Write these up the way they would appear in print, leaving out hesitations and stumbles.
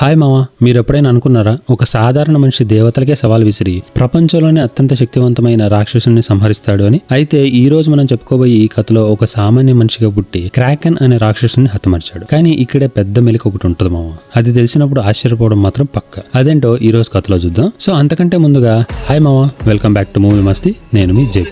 Hi మావా, మీరు ఎప్పుడైనా అనుకున్నారా ఒక సాధారణ మనిషి దేవతలకే సవాల్ విసిరి ప్రపంచంలోనే అత్యంత శక్తివంతమైన రాక్షసుని సంహరిస్తాడు అని? అయితే ఈ రోజు మనం చెప్పుకోబోయే ఈ కథలో ఒక సామాన్య మనిషిగా పుట్టి క్రాకెన్ అనే రాక్షసుని హతమర్చాడు. కానీ ఇక్కడే పెద్ద మెలిక ఒకటి ఉంటుంది మావా. అది తెలిసినప్పుడు ఆశ్చర్యపోవడం మాత్రం పక్క. అదేంటో ఈ రోజు కథలో చూద్దాం. సో అంతకంటే ముందుగా హాయ్ మావా, వెల్కమ్ బ్యాక్ టు మూవీ మస్తీ. నేను మీ జై.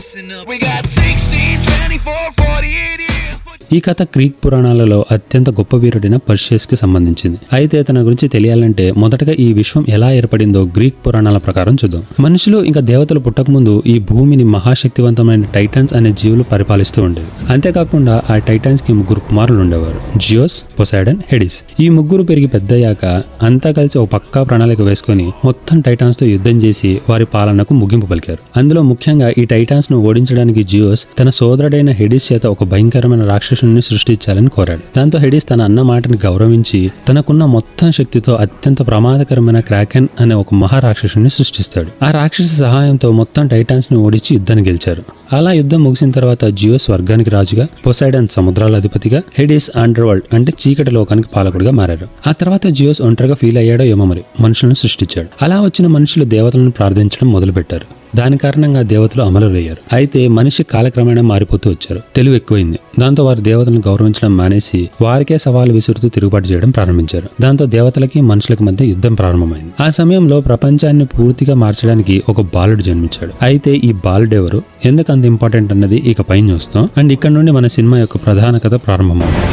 ఈ కథ గ్రీక్ పురాణాలలో అత్యంత గొప్ప వీరుడైన పర్షియస్ కి సంబంధించింది. అయితే తన గురించి తెలియాలంటే మొదటగా ఈ విశ్వం ఎలా ఏర్పడిందో గ్రీక్ పురాణాల ప్రకారం చూద్దాం. మనుషులు ఇంకా దేవతలు పుట్టక ముందు ఈ భూమిని మహాశక్తివంతమైన టైటన్స్ అనే జీవులు పరిపాలిస్తూ ఉండేవి. అంతేకాకుండా ఆ టైటన్స్ కి ముగ్గురు కుమారులు ఉండేవారు: జియోస్, పొసైడన్, హెడిస్. ఈ ముగ్గురు పెరిగి పెద్దయ్యాక అంతా కలిసి ఒక పక్కా ప్రణాళిక వేసుకుని మొత్తం టైటాన్స్ తో యుద్ధం చేసి వారి పాలనకు ముగింపు పలికారు. అందులో ముఖ్యంగా ఈ టైటాన్స్ ను ఓడించడానికి జియోస్ తన సోదరుడైన హెడిస్ చేత ఒక భయంకరమైన రాక్షసుని సృష్టించాలని కోరాడు. దాంతో హెడిస్ తన అన్న మాటని గౌరవించి తనకున్న మొత్తం శక్తితో అత్యంత ప్రమాదకరమైన క్రాకెన్ అనే ఒక మహారాక్షసుని సృష్టిస్తాడు. ఆ రాక్షస సహాయంతో మొత్తం టైటాన్స్ ని ఓడించి యుద్ధాన్ని గెలిచారు. అలా యుద్ధం ముగిసిన తర్వాత జియోస్ స్వర్గానికి రాజుగా, పొసైడన్ సముద్రాల అధిపతిగా, హెడిస్ అండర్ వరల్డ్ అంటే చీకటి లోకానికి పాలకుడిగా మారారు. ఆ తర్వాత జియోస్ ఒంటరిగా ఫీల్ అయ్యాడో ఏమో మరి మనుషులను సృష్టించాడు. అలా వచ్చిన మనుషులు దేవతలను ప్రార్థించడం మొదలుపెట్టారు. దాని కారణంగా దేవతలు అమరులయ్యారు. అయితే మనిషి కాలక్రమేణా మారిపోతూ వచ్చారు. తెలివి ఎక్కువైంది. దాంతో వారు దేవతలను గౌరవించడం మానేసి వారికే సవాలు విసురుతూ తిరుగుబాటు చేయడం ప్రారంభించారు. దాంతో దేవతలకి మనుషులకి మధ్య యుద్ధం ప్రారంభమైంది. ఆ సమయంలో ప్రపంచాన్ని పూర్తిగా మార్చడానికి ఒక బాలుడు జన్మించాడు. అయితే ఈ బాలుడు ఎవరు, ఎందుకు అంత ఇంపార్టెంట్ అన్నది ఇక పైన చూస్తాం. అండ్ ఇక్కడ నుండి మన సినిమా యొక్క ప్రధాన కథ ప్రారంభమవుతుంది.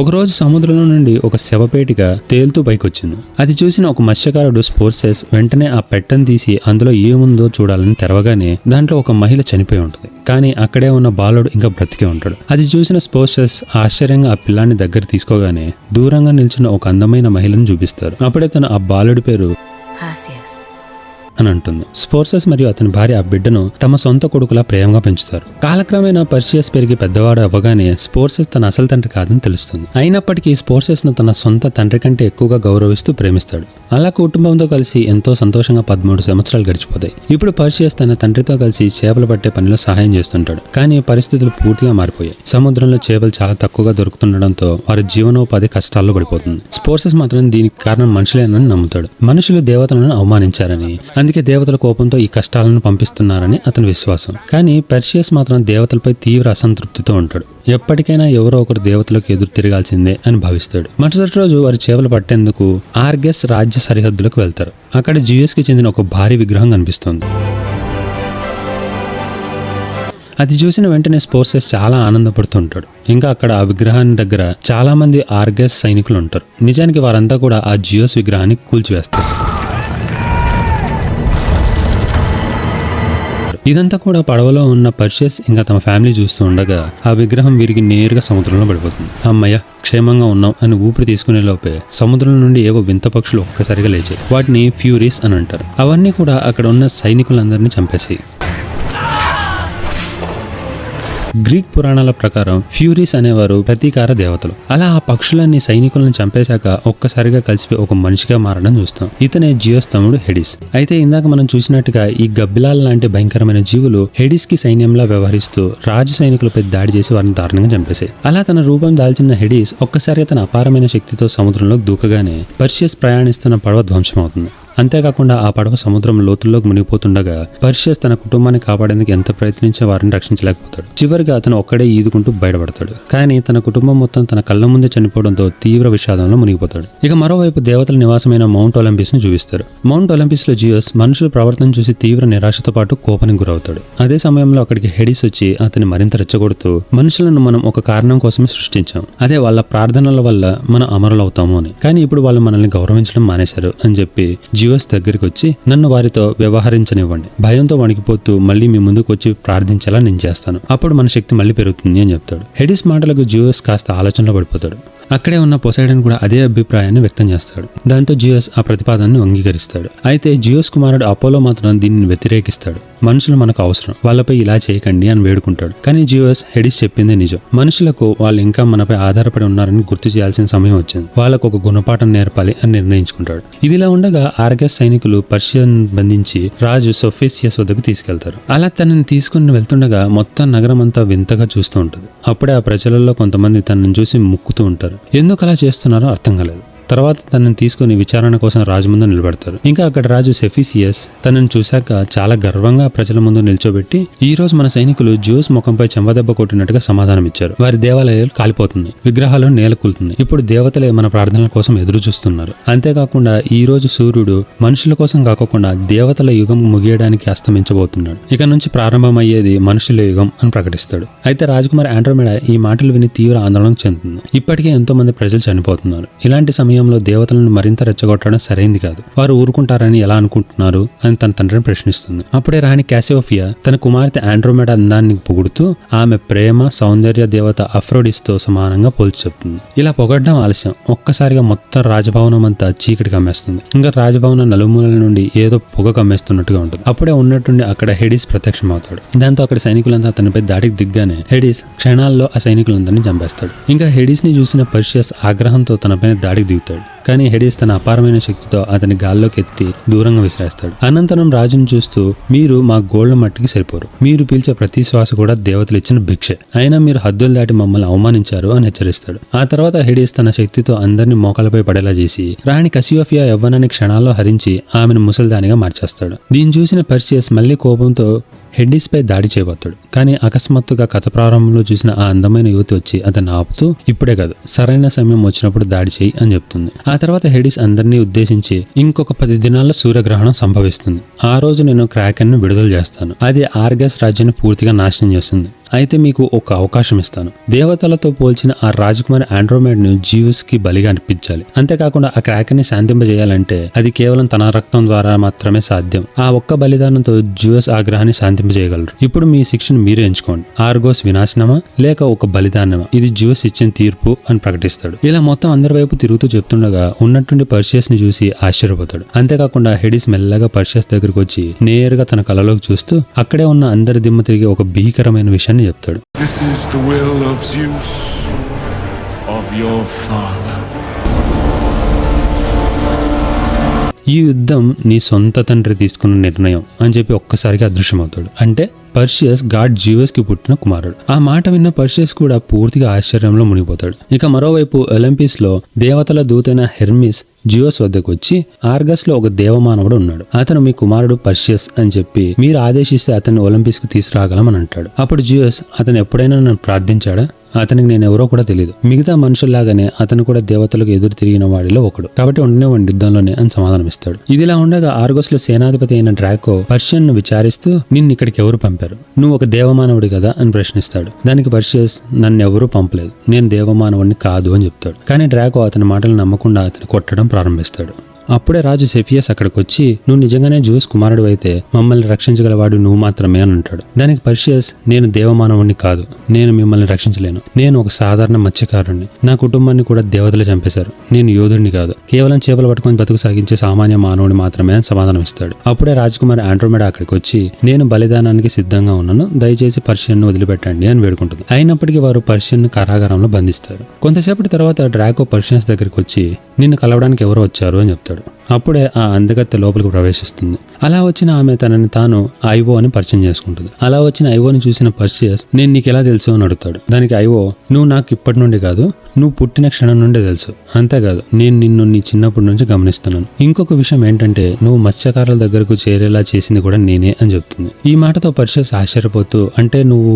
ఒకరోజు సముద్రంలో నుండి ఒక శవపేటిక తేలుతూ పైకొచ్చింది. అది చూసిన ఒక మత్స్యకారుడు స్పోర్సెస్ వెంటనే ఆ పెట్టను తీసి అందులో ఏముందో చూడాలని తెరవగానే దాంట్లో ఒక మహిళ చనిపోయి ఉంటుంది. కానీ అక్కడే ఉన్న బాలుడు ఇంకా బ్రతికే ఉంటాడు. అది చూసిన స్పోర్సెస్ ఆశ్చర్యంగా ఆ పిల్లాన్ని దగ్గర తీసుకోగానే దూరంగా నిల్చున్న ఒక అందమైన మహిళను చూపిస్తారు. అప్పుడే తను ఆ బాలుడి పేరు అని అంటుంది. స్పోర్సెస్ మరియు అతని భార్య ఆ బిడ్డను తమ సొంత కొడుకులా ప్రేమగా పెంచుతారు. కాలక్రమేణా పర్షియస్ పెరిగి పెద్దవాడు అవ్వగానే స్పోర్సెస్ తన అసలు తండ్రి కాదని తెలుస్తుంది. అయినప్పటికీ స్పోర్సెస్ ను తన సొంత తండ్రి కంటే ఎక్కువగా గౌరవిస్తూ ప్రేమిస్తాడు. అలా కుటుంబంతో కలిసి ఎంతో సంతోషంగా 13 సంవత్సరాలు గడిచిపోతాయి. ఇప్పుడు పర్షియస్ తన తండ్రితో కలిసి చేపలు పట్టే పనిలో సహాయం చేస్తుంటాడు. కానీ పరిస్థితులు పూర్తిగా మారిపోయాయి. సముద్రంలో చేపలు చాలా తక్కువగా దొరుకుతుండడంతో వారి జీవనోపాధి కష్టాల్లో పడిపోతుంది. స్పోర్సెస్ మాత్రం దీనికి కారణం మనుషులేనని నమ్ముతాడు. మనుషులు దేవతలను అవమానించారని, అందుకే దేవతల కోపంతో ఈ కష్టాలను పంపిస్తున్నారని అతని విశ్వాసం. కానీ పర్షియస్ మాత్రం దేవతలపై తీవ్ర అసంతృప్తితో ఉంటాడు. ఎప్పటికైనా ఎవరో ఒకరు దేవతలకు ఎదురు తిరగాల్సిందే అని భావిస్తాడు. మరుసటి రోజు వారు చేపలు పట్టేందుకు ఆర్గెస్ రాజ్య సరిహద్దులకు వెళ్తారు. అక్కడ జియోస్ కి చెందిన ఒక భారీ విగ్రహం కనిపిస్తుంది. అది చూసిన వెంటనే స్పోర్సెస్ చాలా ఆనందపడుతుంటాడు. ఇంకా అక్కడ ఆ విగ్రహాన్ని దగ్గర చాలా మంది ఆర్గెస్ సైనికులు ఉంటారు. నిజానికి వారంతా కూడా ఆ జియోస్ విగ్రహాన్ని కూల్చివేస్తారు. ఇదంతా కూడా పడవలో ఉన్న పర్షియస్ ఇంకా తమ ఫ్యామిలీ చూస్తూ ఉండగా ఆ విగ్రహం విరిగి నేరుగా సముద్రంలో పడిపోతుంది. అమ్మయ్య, క్షేమంగా ఉన్నాం అని ఊపిరి తీసుకునే లోపే సముద్రం నుండి ఏవో వింత పక్షులు ఒక్కసారిగా లేచాయి. వాటిని ఫ్యూరీస్ అని అంటారు. అవన్నీ కూడా అక్కడ ఉన్న సైనికులందరినీ చంపేసి. గ్రీక్ పురాణాల ప్రకారం ఫ్యూరీస్ అనేవారు ప్రతీకార దేవతలు. అలా ఆ పక్షులన్నీ సైనికులను చంపేశాక ఒక్కసారిగా కలిసిపోయి ఒక మనిషిగా మారడం చూస్తాం. ఇతనే జియోస్ తమ్ముడు హెడిస్. అయితే ఇందాక మనం చూసినట్టుగా ఈ గబ్బిలాల లాంటి భయంకరమైన జీవులు హెడిస్ కి సైన్యంలా వ్యవహరిస్తూ రాజు సైనికులపై దాడి చేసి వారిని దారుణంగా చంపేశాయి. అలా తన రూపం దాల్చిన హెడిస్ ఒక్కసారిగా తన అపారమైన శక్తితో సముద్రంలోకి దూకగానే పర్షియస్ ప్రయాణిస్తున్న పడవ ధ్వంసమవుతుంది. అంతేకాకుండా ఆ పడవ సముద్రం లోతుల్లోకి మునిగిపోతుండగా పర్షియస్ తన కుటుంబాన్ని కాపాడేందుకు ఎంత ప్రయత్నించే వారిని రక్షించలేకపోతాడు. చివరిగా అతను ఒక్కడే ఈదుకుంటూ బయటపడతాడు. కానీ తన కుటుంబం మొత్తం తన కళ్ళ ముందే చనిపోవడంతో తీవ్ర విషాదంలో మునిగిపోతాడు. ఇక మరోవైపు దేవతల నివాసమైన మౌంట్ ఒలింపస్ ను చూపిస్తారు. మౌంట్ ఒలింపస్ లో జియోస్ మనుషుల ప్రవర్తన చూసి తీవ్ర నిరాశతో పాటు కోపానికి గురవుతాడు. అదే సమయంలో అక్కడికి హెడిస్ వచ్చి అతన్ని మరింత రెచ్చగొడుతూ, మనుషులను మనం ఒక కారణం కోసమే సృష్టించాం, అదే వాళ్ళ ప్రార్థనల వల్ల మనం అమరులవుతాము అని. కానీ ఇప్పుడు వాళ్ళు మనల్ని గౌరవించడం మానేశారు అని చెప్పి జియోస్ దగ్గరికి వచ్చి, నన్ను వారితో వ్యవహరించనివ్వండి, భయంతో వణికిపోతూ మళ్ళీ మీ ముందుకు వచ్చి ప్రార్థించేలా నేను చేస్తాను, అప్పుడు మన శక్తి మళ్ళీ పెరుగుతుంది అని చెప్తాడు. హెడిస్ మాటలకు జియోస్ కాస్త ఆలోచనలో పడిపోతాడు. అక్కడే ఉన్న పొసైడన్ కూడా అదే అభిప్రాయాన్ని వ్యక్తం చేస్తాడు. దాంతో జియోస్ ఆ ప్రతిపాదనను అంగీకరిస్తాడు. అయితే జియోస్ కుమారుడు అపోలో మాత్రం దీనిని వ్యతిరేకిస్తాడు. మనుషులు మనకు అవసరం, వాళ్ళపై ఇలా చేయకండి అని వేడుకుంటాడు. కానీ జియోస్ హెడిస్ చెప్పింది నిజం. మనుషులకు వాళ్ళు ఇంకా మనపై ఆధారపడి ఉన్నారని గుర్తు చేయాల్సిన సమయం వచ్చింది. వాళ్ళకు ఒక గుణపాఠం నేర్పాలి అని నిర్ణయించుకుంటాడు. ఇదిలా ఉండగా ఆర్గస్ సైనికులు పర్షియన్ బంధించి రాజు సోఫేసియస్ వద్దకు తీసుకెళ్తారు. అలా తనని తీసుకుని వెళ్తుండగా మొత్తం నగరం అంతా వింతగా చూస్తూ ఉంటుంది. అప్పుడే ఆ ప్రజలలో కొంతమంది తనని చూసి ముక్కుతూ ఉంటారు. ఎందుకు అలా చేస్తున్నారో అర్థం కాలేదు. తర్వాత తనని తీసుకుని విచారణ కోసం రాజు ముందు నిలబెడతారు. ఇంకా అక్కడ రాజు సెఫిసియస్ తనని చూశాక చాలా గర్వంగా ప్రజల ముందు నిల్చోబెట్టి, ఈ రోజు మన సైనికులు జ్యూస్ ముఖంపై చెంబదెబ్బ కొట్టినట్టుగా సమాధానం ఇచ్చారు. వారి దేవాలయాలు కాలిపోతుంది, విగ్రహాలు నేలకూలుతున్నాయి. ఇప్పుడు దేవతలే మన ప్రార్థనల కోసం ఎదురు చూస్తున్నారు. అంతేకాకుండా ఈ రోజు సూర్యుడు మనుషుల కోసం కాకుండా దేవతల యుగం ముగియడానికి అస్తమించబోతున్నాడు. ఇక నుంచి ప్రారంభమయ్యేది మనుషుల యుగం అని ప్రకటిస్తాడు. అయితే రాజకుమారి ఆండ్రోమెడా ఈ మాటలు విని తీవ్ర ఆందోళన చెందుతుంది. ఇప్పటికే ఎంతో మంది ప్రజలు చనిపోతున్నారు. ఇలాంటి సమయంలో దేవతలను మరింత రెచ్చగొట్టడం సరైంది కాదు. వారు ఊరుకుంటారని ఎలా అనుకుంటున్నారు అని తన తండ్రిని ప్రశ్నిస్తుంది. అప్పుడే రాణి క్యాసియోఫియా తన కుమార్తె ఆండ్రోమెడా అందాన్ని పొగుడుతూ ఆమె ప్రేమ సౌందర్య దేవత అఫ్రోడిస్ తో సమానంగా పోల్చి చెప్తుంది. ఇలా పొగడ్డం ఆలస్యం. ఒక్కసారిగా మొత్తం రాజభవనం అంతా చీకటి కమ్మేస్తుంది. ఇంకా రాజభవనం నలుమూలల నుండి ఏదో పొగ కమ్మేస్తున్నట్టుగా ఉంటుంది. అప్పుడే ఉన్నట్టుండి అక్కడ హెడిస్ ప్రత్యక్షమవుతాడు. దాంతో అక్కడ సైనికులంతా అతనిపై దాడికి దిగ్గానే హెడిస్ క్షణాల్లో ఆ సైనికులందరినీ చంపేస్తాడు. ఇంకా హెడిస్ ని చూసిన పర్షియస్ ఆగ్రహంతో తనపైన దాడికి దిగుతాడు. కానీ హెడిస్ తన అపారమైన శక్తితో అతని గాల్లోకి ఎత్తి దూరంగా విసిరేస్తాడు. అనంతరం రాజును చూస్తూ, మీరు మా గోళ్ల మట్టికి సరిపోరు. మీరు పీల్చే ప్రతి శ్వాస కూడా దేవతలు ఇచ్చిన భిక్షే. అయినా మీరు హద్దులు దాటి మమ్మల్ని అవమానించారు అని హెచ్చరిస్తాడు. ఆ తర్వాత హెడిస్ తన శక్తితో అందరినీ మోకాలపై పడేలా చేసి రాణి కసియోఫియా యవ్వనాన్ని క్షణాల్లో హరించి ఆమెను ముసల్దానిగా మార్చేస్తాడు. దీన్ని చూసిన పర్షియస్ మళ్లీ కోపంతో హెడిస్ పై దాడి చేయబోతాడు. కానీ అకస్మాత్తుగా కథ ప్రారంభంలో చూసిన ఆ అందమైన యువతి వచ్చి అతన్ని ఆపుతూ, ఇప్పుడే కాదు, సరైన సమయం వచ్చినప్పుడు దాడి చేయి అని చెప్తుంది. ఆ తర్వాత హెడిస్ అందరినీ ఉద్దేశించి, ఇంకొక 10 దినాల్లో సూర్యగ్రహణం సంభవిస్తుంది. ఆ రోజు నేను క్రాకెన్ ను విడుదల చేస్తాను. అది ఆర్గస్ రాజ్యాన్ని పూర్తిగా నాశనం చేస్తుంది. అయితే మీకు ఒక అవకాశం ఇస్తాను. దేవతలతో పోల్చిన ఆ రాజకుమారి ఆండ్రోమెడ్ ను జియూస్ కి బలిగా అనిపించాలి. అంతేకాకుండా ఆ క్రాకెన్ ని శాంతింపజేయాలంటే అది కేవలం తన రక్తం ద్వారా మాత్రమే సాధ్యం. ఆ ఒక్క బలిదానంతో జియూస్ ఆగ్రహాన్ని శాంతింపజేయగలరు. ఇప్పుడు మీ శిక్షను మీరే ఎంచుకోండి. ఆర్గోస్ వినాశనమా లేక ఒక బలిదానమా? ఇది జియూస్ ఇచ్చిన తీర్పు అని ప్రకటిస్తాడు. ఇలా మొత్తం అందరి వైపు తిరుగుతూ చెప్తుండగా ఉన్నట్టుండి పర్షియస్ ని చూసి ఆశ్చర్యపోతాడు. అంతేకాకుండా హెడిస్ మెల్లగా పర్షియస్ దగ్గరకు వచ్చి నేరుగా తన కళ్ళలోకి చూస్తూ అక్కడే ఉన్న అందరి దిమ్మ తిరిగి ఒక భీకరమైన విషయాన్ని చెప్తాడు. This is the will of Zeus, of your father. ఈ యుద్ధం నీ సొంత తండ్రి తీసుకున్న నిర్ణయం అని చెప్పి ఒక్కసారిగా అదృశ్యమవుతాడు. అంటే పర్షియస్ గాడ్ జియోస్ కి పుట్టిన కుమారుడు. ఆ మాట విన్న పర్షియస్ కూడా పూర్తిగా ఆశ్చర్యంలో మునిగిపోతాడు. ఇక మరోవైపు ఒలింపిస్ లో దేవతల దూతైన హెర్మిస్ జియోస్ వద్దకు వచ్చి, ఆర్గస్ లో ఒక దేవమానవుడు ఉన్నాడు. అతను మీ కుమారుడు పర్షియస్ అని చెప్పి మీరు ఆదేశిస్తే అతన్ని ఒలింపిస్ కు తీసుకురాగలమని అంటాడు. అప్పుడు జియోస్, అతను ఎప్పుడైనా నన్ను ప్రార్థించాడా? అతనికి నేను ఎవరో కూడా తెలియదు. మిగతా మనుషుల్లాగానే అతను కూడా దేవతలకు ఎదురు తిరిగిన వాడిలో ఒకడు. కాబట్టి ఉండనివ్వండి యుద్ధంలోనే అని సమాధానం ఇస్తాడు. ఇదిలా ఉండగా ఆర్గోస్ లో సేనాధిపతి అయిన డ్రాకో పర్షియన్ ను విచారిస్తూ, నిన్ను ఇక్కడికి ఎవరు పంపారు? నువ్వు ఒక దేవమానవుడి కదా అని ప్రశ్నిస్తాడు. దానికి పర్షియస్, నన్ను ఎవరూ పంపలేదు, నేను దేవమానవుడిని కాదు అని చెప్తాడు. కానీ డ్రాకో అతని మాటలు నమ్మకుండా అతన్ని కొట్టడం ప్రారంభిస్తాడు. అప్పుడే రాజు సెఫియస్ అక్కడికి వచ్చి, నువ్వు నిజంగానే జ్యూస్ కుమారుడు అయితే మమ్మల్ని రక్షించగలవాడు నువ్వు మాత్రమే అని అంటాడు. దానికి పర్షియస్, నేను దేవమానవుడిని కాదు, నేను మిమ్మల్ని రక్షించలేను. నేను ఒక సాధారణ మత్స్యకారుణ్ణి. నా కుటుంబాన్ని కూడా దేవతలు చంపేశారు. నేను యోధుడిని కాదు, కేవలం చేపలు పట్టుకొని బతుకు సాగించే సామాన్య మానవుడి మాత్రమే అని సమాధానం ఇస్తాడు. అప్పుడే రాజకుమారి ఆండ్రోమెడా అక్కడికి వచ్చి, నేను బలిదానానికి సిద్ధంగా ఉన్నాను, దయచేసి పర్షియన్ ను వదిలిపెట్టండి అని వేడుకుంటుంది. అయినప్పటికీ వారు పర్షియన్ ను కారాగారంలో బంధిస్తారు. కొంతసేపటి తర్వాత డ్రాకో పర్షియన్స్ దగ్గరికి వచ్చి, నిన్ను కలవడానికి ఎవరు వచ్చారు అని చెప్తాడు. అప్పుడే ఆ అందగత్తె లోపలికి ప్రవేశిస్తుంది. అలా వచ్చిన ఆమె తనని తాను ఐవో అని పరిచయం చేసుకుంటుంది. అలా వచ్చిన ఐవోని చూసిన పర్షియస్, నేను నీకు ఎలా తెలుసు అని అడుగుతాడు. దానికి ఐవో, నువ్వు నాకు ఇప్పటి నుండి కాదు, నువ్వు పుట్టిన క్షణం నుండే తెలుసు. అంతేకాదు, నేను నిన్ను నీ చిన్నప్పటి నుంచి గమనిస్తున్నాను. ఇంకొక విషయం ఏంటంటే, నువ్వు మత్స్యకారుల దగ్గరకు చేరేలా చేసింది కూడా నేనే అని చెప్తుంది. ఈ మాటతో పర్షియస్ ఆశ్చర్యపోతూ, అంటే నువ్వు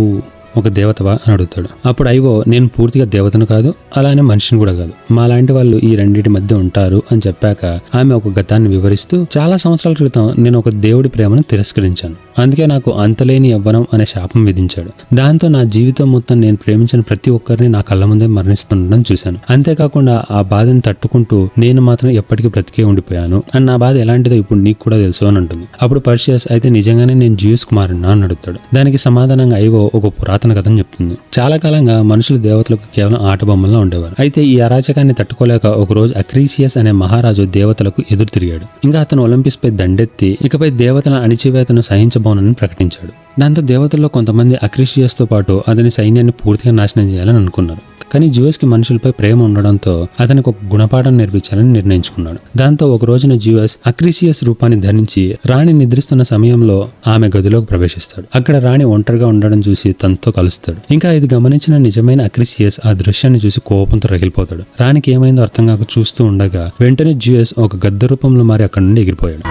ఒక దేవతవా అని అడుగుతాడు. అప్పుడు ఐవో, నేను పూర్తిగా దేవతను కాదు, అలానే మనిషిని కూడా కాదు, మాలాంటి వాళ్ళు ఈ రెండింటి మధ్య ఉంటారు అని చెప్పాక ఆమె ఒక గతాన్ని వివరిస్తూ, చాలా సంవత్సరాల క్రితం నేను ఒక దేవుడి ప్రేమను తిరస్కరించాను, అందుకే నాకు అంతలేని యవ్వనం అనే శాపం విధించాడు. దాంతో నా జీవితం మొత్తం నేను ప్రేమించిన ప్రతి ఒక్కరిని నా కళ్ళ ముందే మరణిస్తుండడం చూశాను. అంతేకాకుండా ఆ బాధని తట్టుకుంటూ నేను మాత్రం ఎప్పటికీ బ్రతికే ఉండిపోయాను అని నా బాధ ఎలాంటిదో ఇప్పుడు నీకు కూడా తెలుసు అని అంటుంది. అప్పుడు పర్షియస్, అయితే నిజంగానే నేను జియూస్ కుమారున్నా అని అడుగుతాడు. దానికి సమాధానంగా ఐవో ఒక పురాతన పురాతన కథను చెప్తుంది. చాలా కాలంగా మనుషులు దేవతలకు కేవలం ఆట బొమ్మల్లో ఉండేవారు. అయితే ఈ అరాచకాన్ని తట్టుకోలేక ఒకరోజు అక్రీసియస్ అనే మహారాజు దేవతలకు ఎదురు తిరిగాడు. ఇంకా అతను ఒలింపిస్ పై దండెత్తి ఇకపై దేవతల అణిచివేతను సహించబోనని ప్రకటించాడు. దాంతో దేవతల్లో కొంతమంది అక్రీసియస్ తో పాటు అతని సైన్యాన్ని పూర్తిగా నాశనం చేయాలని అనుకున్నారు. కానీ జియోస్ కి మనుషులపై ప్రేమ ఉండడంతో అతనికి ఒక గుణపాఠం నేర్పించాలని నిర్ణయించుకున్నాడు. దాంతో ఒక రోజున జియోస్ అక్రీసియస్ రూపాన్ని ధరించి రాణి నిద్రిస్తున్న సమయంలో ఆమె గదిలోకి ప్రవేశిస్తాడు. అక్కడ రాణి ఒంటరిగా ఉండడం చూసి తనతో కలుస్తాడు. ఇంకా ఇది గమనించిన నిజమైన అక్రీసియస్ ఆ దృశ్యాన్ని చూసి కోపంతో రగిలిపోతాడు. రాణికి ఏమైందో అర్థం కాక చూస్తూ ఉండగా వెంటనే జియోస్ ఒక గద్ద రూపంలో మారి అక్కడి నుండి ఎగిరిపోయాడు.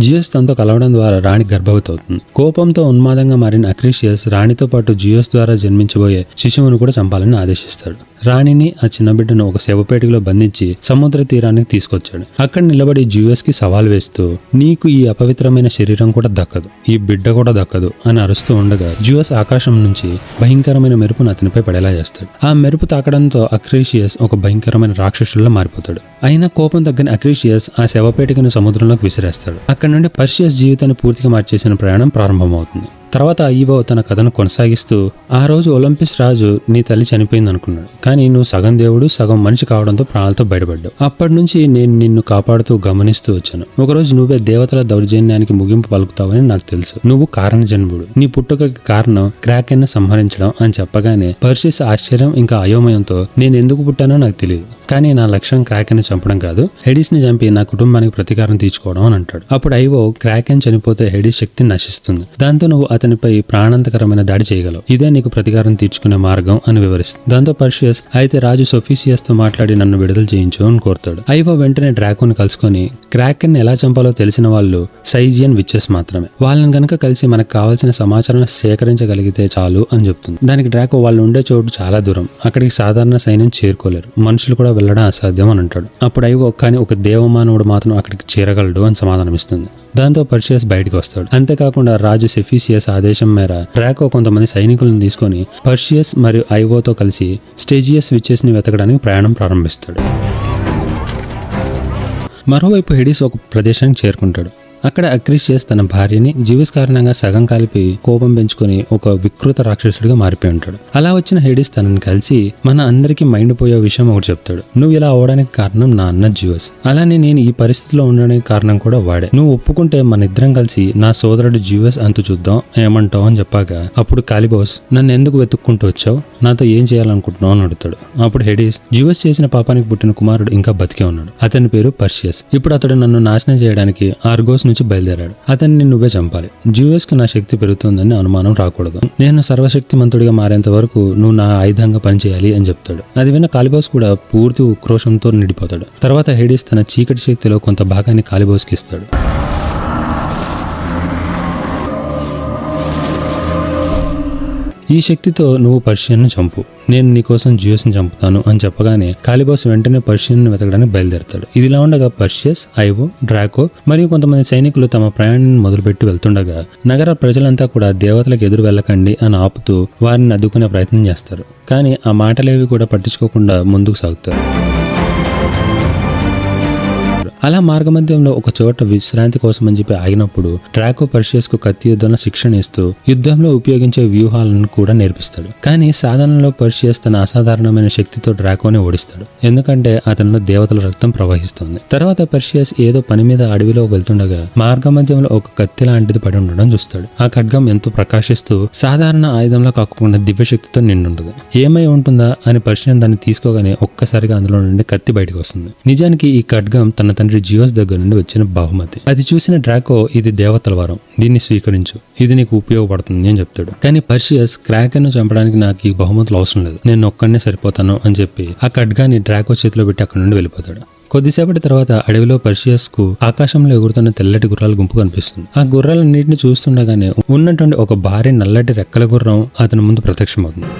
జియోస్ తనతో కలవడం ద్వారా రాణి గర్భవతి అవుతుంది. కోపంతో ఉన్మాదంగా మారిన అక్రీసియస్ రాణితో పాటు జియోస్ ద్వారా జన్మించబోయే శిశువును కూడా చంపాలని ఆదేశిస్తాడు. రాణిని ఆ చిన్న బిడ్డను ఒక శవపేటికలో బంధించి సముద్ర తీరానికి తీసుకొచ్చాడు. అక్కడ నిలబడి జియోస్ కి సవాల్ వేస్తూ నీకు ఈ అపవిత్రమైన శరీరం కూడా దక్కదు, ఈ బిడ్డ కూడా దక్కదు అని అరుస్తూ ఉండగా జియోస్ ఆకాశం నుంచి భయంకరమైన మెరుపును అతనిపై పడేలా చేస్తాడు. ఆ మెరుపు తాకడంతో అక్రీషియస్ ఒక భయంకరమైన రాక్షసుల్లో మారిపోతాడు. అయినా కోపం తగ్గని అక్రీషియస్ ఆ శవపేటికను సముద్రంలోకి విసిరేస్తాడు. అక్కడ నుండి పర్షియస్ జీవితాన్ని పూర్తిగా మార్చేసిన ప్రయాణం ప్రారంభమవుతుంది. తర్వాత ఐవో తన కథను కొనసాగిస్తూ ఆ రోజు ఒలింపిస్ రాజు నీ తల్లి చనిపోయింది అనుకున్నాడు, కానీ నువ్వు సగం దేవుడు సగం మనిషి కావడంతో ప్రాణాలతో బయటపడ్డావు. అప్పటి నుంచి నేను నిన్ను కాపాడుతూ గమనిస్తూ వచ్చాను. ఒకరోజు నువ్వే దేవతల దౌర్జన్యానికి ముగింపు పలుకుతావని నాకు తెలుసు. నువ్వు కారణ జన్ముడు, నీ పుట్టుకకి కారణం క్రాకెన్ ను సంహరించడం అని చెప్పగానే పర్షియస్ ఆశ్చర్యం ఇంకా అయోమయంతో నేను ఎందుకు పుట్టానో నాకు తెలియదు, కానీ నా లక్ష్యం క్రాకెన్ ని చంపడం కాదు, హెడిస్ ని చంపి నా కుటుంబానికి ప్రతీకారం తీర్చుకోవడం అని అంటాడు. అప్పుడు ఐవో క్రాకెన్ చనిపోతే హెడిస్ శక్తి నశిస్తుంది, దాంతో నువ్వు అతనిపై ప్రాణాంతకరమైన దాడి చేయగలవు, ఇదే నీకు ప్రతీకారం తీర్చుకునే మార్గం అని వివరిస్తుంది. దాంతో పర్షియస్ అయితే రాజు సొఫీసియస్ తో మాట్లాడి నన్ను విడుదల చేయించు అని కోరుతాడు. ఐవో వెంటనే డ్రాకోన్ కలుసుకొని క్రాకెన్ ఎలా చంపాలో తెలిసిన వాళ్ళు సైజియన్ విచెస్ మాత్రమే, వాళ్ళని కనుక కలిసి మనకు కావాల్సిన సమాచారం సేకరించగలిగితే చాలు అని చెప్తుంది. దానికి డ్రాకో వాళ్ళు ఉండే చోటు చాలా దూరం, అక్కడికి సాధారణ సైన్యం చేరుకోలేరు, మనుషులు కూడా వెళ్ళడం అసాధ్యం అని అంటాడు. అప్పుడు ఐవో కానీ ఒక దేవమానవుడు మాత్రం అక్కడికి చేరగలడు అని సమాధానమిస్తుంది. దాంతో పర్షియస్ బయటికి వస్తాడు. అంతేకాకుండా రాజు సెఫీసియస్ ఆదేశం మేర డ్రాకో కొంతమంది సైనికులను తీసుకొని పర్షియస్ మరియు ఐవోతో కలిసి స్టేజియస్ విచెస్ ని వెతకడానికి ప్రయాణం ప్రారంభిస్తాడు. మరోవైపు హెడిస్ ఒక ప్రదేశానికి చేరుకుంటాడు. అక్కడ అక్రీషియస్ తన భార్యని జివిస్ కారణంగా సగం కలిపి కోపం పెంచుకొని ఒక వికృత రాక్షసుడిగా మారిపోయి ఉంటాడు. అలా వచ్చిన హెడిస్ తనని కలిసి మన అందరికీ మైండ్ పోయే విషయం ఒకటి చెప్తాడు. నువ్వు ఇలా అవడానికి కారణం నా అన్న జివస్, అలానే నేను ఈ పరిస్థితిలో ఉండడానికి కారణం కూడా వాడే. నువ్వు ఒప్పుకుంటే మన ఇద్దరం కలిసి నా సోదరుడు జివస్ అంతు చూద్దాం, ఏమంటావు అని చెప్పాక అప్పుడు కాలిబోస్ నన్ను ఎందుకు వెతుక్కుంటూ వచ్చావు, నాతో ఏం చేయాలనుకుంటున్నావు అని అడుగుతాడు. అప్పుడు హెడిస్ జివస్ చేసిన పాపానికి పుట్టిన కుమారుడు ఇంకా బతికే ఉన్నాడు, అతని పేరు పర్షియస్. ఇప్పుడు అతడు నన్ను నాశనం చేయడానికి ఆర్గోస్ నుంచి బయలుదేరాడు, అతన్ని నువ్వే చంపాలి. జియోస్ కు నా శక్తి పెరుగుతుందని అనుమానం రాకూడదు, నేను సర్వశక్తిమంతుడిగా మారేంత వరకు నువ్వు నా ఆయుధంగా పనిచేయాలి అని చెప్తాడు. అది విన్న కాలిబోస్ కూడా పూర్తి ఉక్రోషంతో నిండిపోతాడు. తర్వాత హెడిస్ తన చీకటి శక్తిలో కొంత భాగాన్ని కాలిబోస్కి ఇస్తాడు. ఈ శక్తితో నువ్వు పర్షియన్ను చంపు, నేను నీకోసం జియోస్ని చంపుతాను అని చెప్పగానే కాలిబోస్ వెంటనే పర్షియన్ను వెతకడానికి బయలుదేరతాడు. ఇదిలా ఉండగా పర్షియస్, ఐవో, డ్రాకో మరియు కొంతమంది సైనికులు తమ ప్రయాణాన్ని మొదలుపెట్టి వెళ్తుండగా నగర ప్రజలంతా కూడా దేవతలకు ఎదురు వెళ్ళకండి అని ఆపుతూ వారిని అడ్డుకునే ప్రయత్నం చేస్తారు. కానీ ఆ మాటలేవి కూడా పట్టించుకోకుండా ముందుకు సాగుతారు. అలా మార్గమధ్యంలో ఒక చోట విశ్రాంతి కోసం అని చెప్పి ఆగినప్పుడు డ్రాకో పర్షియస్ కు కత్తి యుద్ధంలో శిక్షణ ఇస్తూ యుద్ధంలో ఉపయోగించే వ్యూహాలను కూడా నేర్పిస్తాడు. కానీ సాధనలో పర్షియస్ తన అసాధారణమైన శక్తితో డ్రాకోని ఓడిస్తాడు, ఎందుకంటే అతనిలో దేవతల రక్తం ప్రవహిస్తుంది. తర్వాత పర్షియస్ ఏదో పని మీద అడవిలో వెళ్తుండగా మార్గమధ్యంలో ఒక కత్తి లాంటిది పడి ఉండడం చూస్తాడు. ఆ ఖడ్గం ఎంతో ప్రకాశిస్తూ సాధారణ ఆయుధంలో కాకుండా దివ్యశక్తితో నిండుంటుంది. ఏమై ఉంటుందా అని పర్షియన్ దాన్ని తీసుకోగానే ఒక్కసారిగా అందులో నుండి కత్తి బయటకు వస్తుంది. నిజానికి ఈ ఖడ్గం తన తండ్రి జియోస్ దగ్గర నుండి వచ్చిన బహుమతి. అది చూసిన డ్రాకో ఇది దేవతల వరం, దీన్ని స్వీకరించు, ఇది నీకు ఉపయోగపడుతుంది అని చెప్తాడు. కానీ పర్షియస్ క్రాకెన్ ను చంపడానికి నాకు ఈ బహుమతులు అవసరం లేదు, నేను ఒక్కడనే సరిపోతాను అని చెప్పి ఆ ఖడ్గాని డ్రాకో చేతిలో పెట్టి అక్కడి నుండి వెళ్ళిపోతాడు. కొద్దిసేపటి తర్వాత అడవిలో పర్షియస్ కు ఆకాశంలో ఎగురుతున్న తెల్లటి గుర్రాల గుంపు కనిపిస్తుంది. ఆ గుర్రాలన్నింటినీ చూస్తుండగానే ఉన్నటువంటి ఒక భారీ నల్లటి రెక్కల గుర్రం అతని ముందు ప్రత్యక్షమవుతుంది.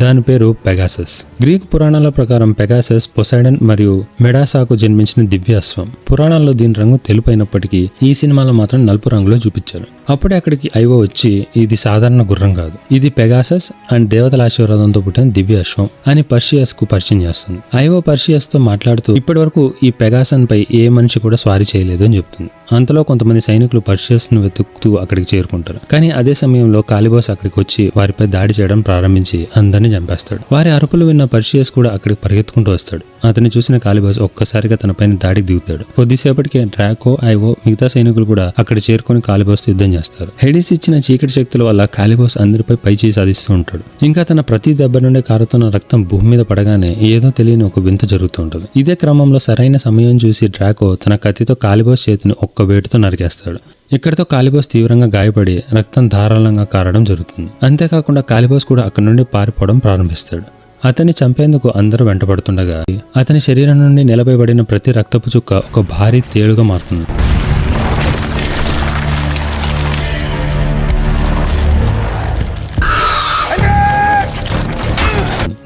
దాని పేరు పెగాసస్. గ్రీక్ పురాణాల ప్రకారం పెగాసస్ పొసైడన్ మరియు మెడాసాకు జన్మించిన దివ్య అశ్వం. పురాణాల్లో దీని రంగు తెలుపు అయినప్పటికీ ఈ సినిమాలో మాత్రం నలుపు రంగులో చూపించారు. అప్పుడే అక్కడికి ఐవో వచ్చి ఇది సాధారణ గుర్రం కాదు, ఇది పెగాసస్ అండ్ దేవతల ఆశీర్వాదంతో పుట్టిన దివ్య అశ్వం అని పర్షియస్ కు పరిచయం చేస్తుంది. ఐవో పర్షియస్ తో మాట్లాడుతూ ఇప్పటి వరకు ఈ పెగాసన్ పై ఏ మనిషి కూడా స్వారీ చేయలేదు అని చెప్తుంది. అంతలో కొంతమంది సైనికులు పర్షియస్ ను వెతుకుతూ అక్కడికి చేరుకుంటారు. కానీ అదే సమయంలో కాలిబోస్ అక్కడికి వచ్చి వారిపై దాడి చేయడం ప్రారంభించి అందరినీ చంపేస్తాడు. వారి అరుపులు విన్న పర్షియస్ కూడా అక్కడికి పరిగెత్తుకుంటూ వస్తాడు. అతన్ని చూసిన కాలిబోస్ ఒక్కసారిగా తన పైన దాడికి దిగుతాడు. కొద్దిసేపటికి డ్రాకో, ఐవో మిగతా సైనికులు కూడా అక్కడ చేరుకొని కాలిబోస్ యుద్ధం చేస్తారు. హెడిస్ ఇచ్చిన చీకటి శక్తుల వల్ల కాలిబోస్ అందరిపై పైచేయి సాధిస్తూ ఉంటాడు. ఇంకా తన ప్రతి దెబ్బ నుండి కారుతున్న రక్తం భూమి మీద పడగానే ఏదో తెలియని ఒక వింత జరుగుతూ ఉంటుంది. ఇదే క్రమంలో సరైన సమయం చూసి డ్రాకో తన కత్తితో కాలిబోస్ చేతిని ఒక్క వేటుతో నరికేస్తాడు. ఇక్కడితో కాలిబోస్ తీవ్రంగా గాయపడి రక్తం ధారాళంగా కారడం జరుగుతుంది. అంతేకాకుండా కాలిబోస్ కూడా అక్కడి నుండి పారిపోవడం ప్రారంభిస్తాడు. అతన్ని చంపేందుకు అందరూ వెంటబడుతుండగా అతని శరీరం నుండి నిలబడిన ప్రతి రక్తపు చుక్క ఒక భారీ తేలుగా మారుతుంది.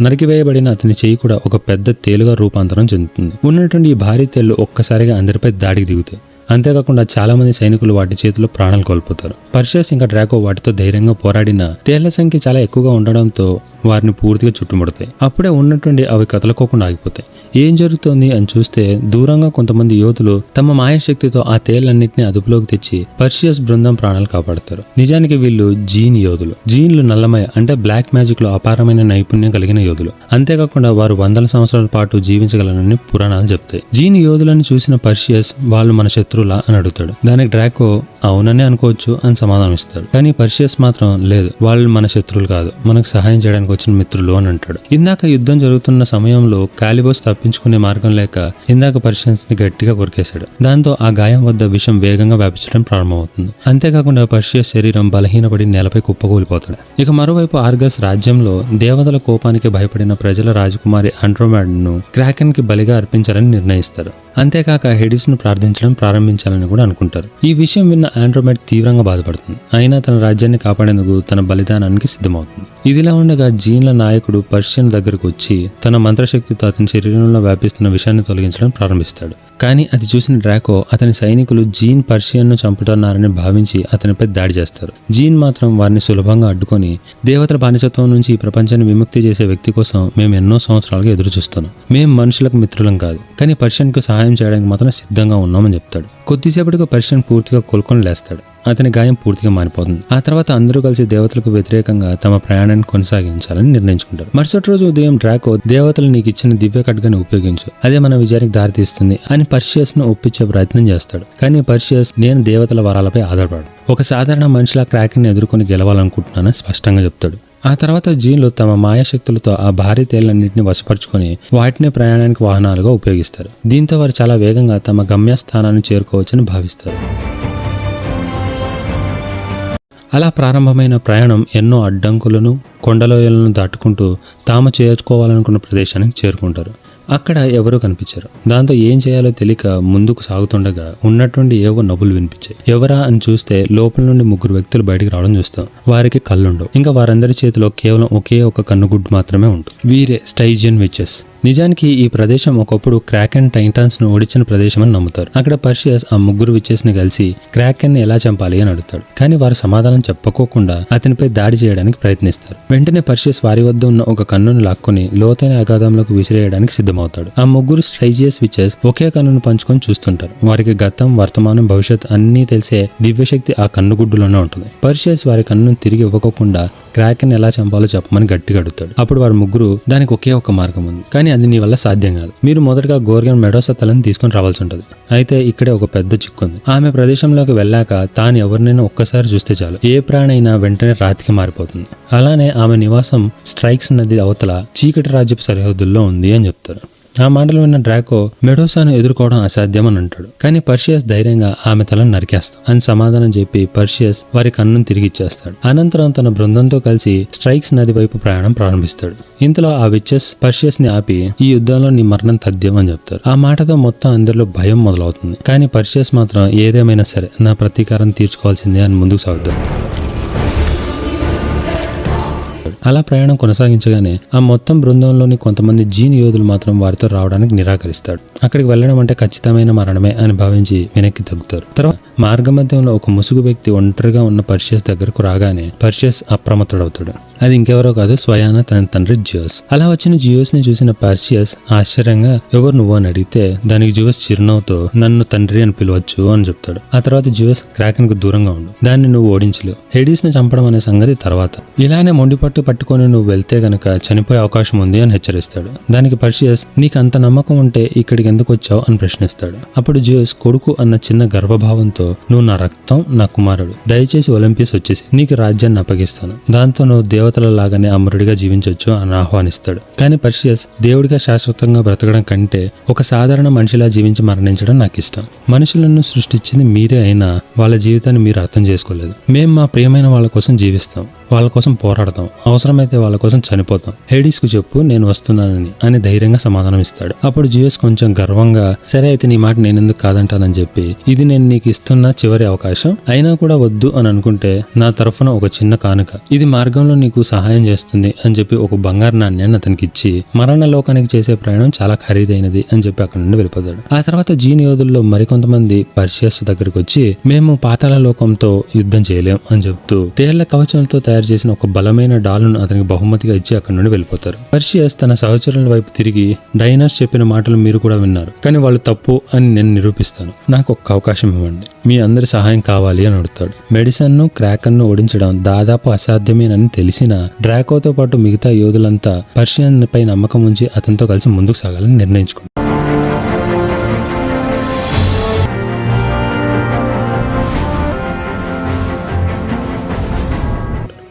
నరికివేయబడిన అతని చెయ్యి కూడా ఒక పెద్ద తేలుగా రూపాంతరం చెందుతుంది. ఉన్నటువంటి ఈ భారీ తేళ్లు ఒక్కసారిగా అందరిపై దాడికి దిగుతాయి. అంతేకాకుండా చాలా మంది సైనికులు వాటి చేతిలో ప్రాణాలు కోల్పోతారు. పర్షియస్ ఇంకా డ్రాకో వాటితో ధైర్యంగా పోరాడిన తేళ్ల సంఖ్య చాలా ఎక్కువగా ఉండడంతో వారిని పూర్తిగా చుట్టుముడతాయి. అప్పుడే ఉన్నటువంటి అవి కదలకోకుండా ఆగిపోతాయి. ఏం జరుగుతోంది అని చూస్తే దూరంగా కొంతమంది యోధులు తమ మాయాశక్తితో ఆ తేళ్లన్నింటినీ అదుపులోకి తెచ్చి పర్షియస్ బృందం ప్రాణాలు కాపాడతారు. నిజానికి వీళ్ళు జీన్ యోధులు. జీన్లు నల్లమయ అంటే బ్లాక్ మ్యాజిక్ లో అపారమైన నైపుణ్యం కలిగిన యోధులు. అంతేకాకుండా వారు వందల సంవత్సరాల పాటు జీవించగలరని పురాణాలు చెప్తాయి. జీన్ యోధులను చూసిన పర్షియస్ వాళ్ళు మన శత్రువులా అని అడుగుతాడు. దానికి డ్రాకో అవుననే అనుకోవచ్చు అని సమాధానం ఇస్తాడు. కానీ పర్షియస్ మాత్రం లేదు, వాళ్ళు మన శత్రువులు కాదు, మనకు సహాయం చేయడానికి వచ్చిన మిత్రులు అని అంటాడు. ఇందాక యుద్ధం జరుగుతున్న సమయంలో కాలిబోస్ తప్పించుకునే మార్గం లేక ఇందాక పర్షియన్స్ ని గట్టిగా కొరికేశాడు. దాంతో ఆ గాయం వద్ద విషం వేగంగా వ్యాపించడం ప్రారంభమవుతుంది. అంతేకాకుండా పర్షియస్ శరీరం బలహీనపడి నేలపై కుప్పకూలిపోతాడు. ఇక మరోవైపు ఆర్గస్ రాజ్యంలో దేవతల కోపానికి భయపడిన ప్రజల రాజకుమారి ఆండ్రోమెడా ను క్రాకెన్ కి బలిగా అర్పించాలని నిర్ణయిస్తారు. అంతేకాక హెడిస్ ను ప్రార్థించడం ప్రారంభించాలని కూడా అనుకుంటారు. ఈ విషయం విన్న ఆండ్రోమెడా తీవ్రంగా బాధపడుతుంది. అయినా తన రాజ్యాన్ని కాపాడేందుకు తన బలిదానానికి సిద్ధమవుతుంది. ఇదిలా ఉండగా జీన్ల నాయకుడు పర్షియన్ దగ్గరకు వచ్చి తన మంత్రశక్తితో అతని శరీరంలో వ్యాపిస్తున్న విషయాన్ని తొలగించడం ప్రారంభిస్తాడు. కానీ అది చూసిన డ్రాకో అతని సైనికులు జీన్ పర్షియన్ ను చంపుతున్నారని భావించి అతనిపై దాడి చేస్తారు. జీన్ మాత్రం వారిని సులభంగా అడ్డుకొని దేవతల బానిసత్వం నుంచి ఈ ప్రపంచాన్ని విముక్తి చేసే వ్యక్తి కోసం మేము ఎన్నో సంవత్సరాలుగా ఎదురు చూస్తున్నాం. మేము మనుషులకు మిత్రులం కాదు, కానీ పర్షియన్ కు సహాయం చేయడానికి మాత్రం సిద్ధంగా ఉన్నామని చెప్తాడు. కొద్దిసేపటిగా పర్షియన్ పూర్తిగా కోలుకొని లేస్తాడు. అతని గాయం పూర్తిగా మారిపోతుంది. ఆ తర్వాత అందరూ కలిసి దేవతలకు వ్యతిరేకంగా తమ ప్రయాణాన్ని కొనసాగించాలని నిర్ణయించుకుంటారు. మరుసటి రోజు ఉదయం డ్రాకో దేవతలు నీకు ఇచ్చిన దివ్య ఖడ్గాన్ని ఉపయోగించు, అదే మన విజయానికి దారితీస్తుంది అని పర్షియస్ ను ఒప్పించే ప్రయత్నం చేస్తాడు. కానీ పర్షియస్ నేను దేవతల వరాలపై ఆధారపడు, ఒక సాధారణ మనిషిలా క్రాకెన్ ని ఎదుర్కొని గెలవాలనుకుంటున్నానని స్పష్టంగా చెప్తాడు. ఆ తర్వాత జీన్లు తమ మాయాశక్తులతో ఆ భారీ తేళ్లన్నింటినీ వశపరుచుకొని వాటిని ప్రయాణానికి వాహనాలుగా ఉపయోగిస్తారు. దీంతో వారు చాలా వేగంగా తమ గమ్యస్థానాన్ని చేరుకోవచ్చని భావిస్తారు. అలా ప్రారంభమైన ప్రయాణం ఎన్నో అడ్డంకులను, కొండలోయలను దాటుకుంటూ తాము చేరుకోవాలనుకున్న ప్రదేశానికి చేరుకుంటారు. అక్కడ ఎవరూ కనిపించారు. దాంతో ఏం చేయాలో తెలియక ముందుకు సాగుతుండగా ఉన్నటువంటి ఏవో నవ్వులు వినిపించాయి. ఎవరా అని చూస్తే లోపల నుండి 3 వ్యక్తులు బయటికి రావడం చూస్తాం. వారికి కళ్ళుండవు. ఇంకా వారందరి చేతిలో కేవలం ఒకే ఒక కన్నుగుడ్డు మాత్రమే ఉంటుంది. వీరే స్టైజియన్ విచెస్. నిజానికి ఈ ప్రదేశం ఒకప్పుడు క్రాకెన్ టైటాన్స్ ను ఓడించిన ప్రదేశం అని నమ్ముతారు. అక్కడ పర్షియస్ ఆ 3 విచెస్ ని కలిసి క్రాకెన్ ని ఎలా చంపాలి అని అడుగుతాడు. కానీ వారు సమాధానం చెప్పుకోకుండా అతనిపై దాడి చేయడానికి ప్రయత్నిస్తారు. వెంటనే పర్షియస్ వారి వద్ద ఉన్న ఒక కన్నును లాక్కొని లోతైన అగాధంలోకి విసిరేయడానికి సిద్ధమవుతాడు. ఆ 3 స్ట్రైజియస్ విచెస్ ఒకే కన్నును పంచుకొని చూస్తుంటారు. వారికి గతం, వర్తమానం, భవిష్యత్ అన్నీ తెలిసే దివ్యశక్తి ఆ కన్నుగుడ్డులోనే ఉంటుంది. పర్షియస్ వారి కన్నును తిరిగి ఇవ్వకుండా క్రాకెన్ ఎలా చంపాలో చెప్పమని గట్టిగా అడుగుతాడు. అప్పుడు వారు 3 దానికి ఒకే ఒక మార్గం ఉంది, కానీ అది నీ వల్ల సాధ్యం కాదు. మీరు మొదటగా గోర్గన్ మెడోసా తలని తీసుకొని రావాల్సి ఉంటుంది. అయితే ఇక్కడే ఒక పెద్ద చిక్కుంది. ఆమె ప్రదేశంలోకి వెళ్ళాక తాను ఎవరినైనా ఒక్కసారి చూస్తే చాలు ఏ ప్రాణైనా వెంటనే రాతికి మారిపోతుంది. అలానే ఆమె నివాసం స్ట్రైక్స్ నది అవతల చీకటి రాజ్యపు సరిహద్దుల్లో ఉంది అని చెప్తారు. ఆ మాటలు విన్న డ్రాకో మెడోసాను ఎదుర్కోవడం అసాధ్యం అని అంటాడు. కానీ పర్షియస్ ధైర్యంగా ఆమె తలను నరికేస్తాడు అని సమాధానం చెప్పి పర్షియస్ వారి కన్నును తిరిగిచ్చేస్తాడు. అనంతరం తన బృందంతో కలిసి స్ట్రైక్స్ నది వైపు ప్రయాణం ప్రారంభిస్తాడు. ఇంతలో ఆ విచెస్ పర్షియస్ ని ఆపి ఈ యుద్ధంలో నీ మరణం తథ్యం అని చెప్తారు. ఆ మాటతో మొత్తం అందరిలో భయం మొదలవుతుంది. కానీ పర్షియస్ మాత్రం ఏదేమైనా సరే నా ప్రతీకారం తీర్చుకోవాల్సిందే అని ముందుకు సాగుతాడు. అలా ప్రయాణం కొనసాగించగానే ఆ మొత్తం బృందంలోని కొంతమంది జీన్ యోధులు మాత్రం వారితో రావడానికి నిరాకరిస్తాడు. అక్కడికి వెళ్ళడం అంటే ఖచ్చితమైన మరణమే అని భావించి వెనక్కి తగ్గుతారు. తర్వాత మార్గమధ్యంలో ఒక ముసుగు వ్యక్తి ఒంటరిగా ఉన్న పర్షియస్ దగ్గరకు రాగానే పర్షియస్ అప్రమత్తుడవుతాడు. అది ఇంకెవరో కాదు, స్వయాన తన తండ్రి జియోస్. అలా వచ్చిన జియోస్ ని చూసిన పర్షియస్ ఆశ్చర్యంగా ఎవరు నువ్వు అని అడిగితే దానికి జియోస్ చిరునవ్వుతో నన్ను తండ్రి అని పిలవచ్చు అని చెప్తాడు. ఆ తర్వాత జియోస్ క్రాకెన్ కు దూరంగా ఉండు, దాన్ని నువ్వు ఓడించలేవు, హెడీస్ ని చంపడం అనే సంగతి తర్వాత, ఇలానే మొండిపట్టు పట్టుకొని నువ్వు వెళ్తే గనక చనిపోయే అవకాశం ఉంది అని హెచ్చరిస్తాడు. దానికి పర్షియస్ నీకు అంత నమ్మకం ఉంటే ఇక్కడికి ఎందుకు వచ్చావు అని ప్రశ్నిస్తాడు. అప్పుడు జియోస్ కొడుకు అన్న చిన్న గర్వభావంతో నువ్వు నా రక్తం, నా కుమారుడు, దయచేసి ఒలింపియస్ వచ్చేసి నీకు రాజ్యాన్ని అప్పగిస్తాను, దాంతో నువ్వు దేవతల లాగానే అమరుడిగా జీవించవచ్చు అని ఆహ్వానిస్తాడు. కానీ పర్షియస్ దేవుడిగా శాశ్వతంగా బ్రతకడం కంటే ఒక సాధారణ మనిషిలా జీవించి మరణించడం నాకు ఇష్టం. మనుషులను సృష్టించింది మీరే అయినా వాళ్ళ జీవితాన్ని మీరు అర్థం చేసుకోలేదు. మేం మా ప్రియమైన వాళ్ళ కోసం జీవిస్తాం, వాళ్ళ కోసం పోరాడతాం, అవసరమైతే వాళ్ళ కోసం చనిపోతాం. హేడీస్ కు చెప్పు నేను వస్తున్నానని అని ధైర్యంగా సమాధానం ఇస్తాడు. అప్పుడు జియోస్ కొంచెం గర్వంగా సరే అయితే నీ మాట నేనెందుకు కాదంటానని చెప్పి ఇది నేను నీకు ఇస్తున్న చివరి అవకాశం, అయినా కూడా వద్దు అని అనుకుంటే నా తరఫున ఒక చిన్న కానుక, ఇది మార్గంలో నీకు సహాయం చేస్తుంది అని చెప్పి ఒక బంగారు నాణ్యాన్ని అతనికి ఇచ్చి మరణ లోకానికి చేసే ప్రయాణం చాలా ఖరీదైనది అని చెప్పి అక్కడి నుండి వెళ్ళిపోతాడు. ఆ తర్వాత జీన్ యోధుల్లో మరికొంతమంది పర్షియస్ దగ్గరికి వచ్చి మేము పాతాళ లోకంతో యుద్ధం చేయలేం అని చెప్తూ తేళ్ల కవచంతో తయారు చేసిన ఒక బలమైన డాలును అతనికి బహుమతిగా ఇచ్చి అక్కడి నుండి వెళ్ళిపోతారు. పర్షియస్ తన సహచరుల వైపు తిరిగి డైనర్స్ చెప్పిన మాటలు మీరు కూడా విన్నారు, కానీ వాళ్ళు తప్పు అని నేను నిరూపిస్తాను, నాకు ఒక అవకాశం ఇవ్వండి, మీ అందరి సహాయం కావాలి అని అడుగుతాడు. మెడిసన్ ను క్రాకన్ ను ఓడించడం దాదాపు అసాధ్యమేనని తెలిసిన డ్రాకోతో పాటు మిగతా యోధులంతా పర్షియన్ పై నమ్మకం ఉంచి అతనితో కలిసి ముందుకు సాగాలని నిర్ణయించుకుంటారు.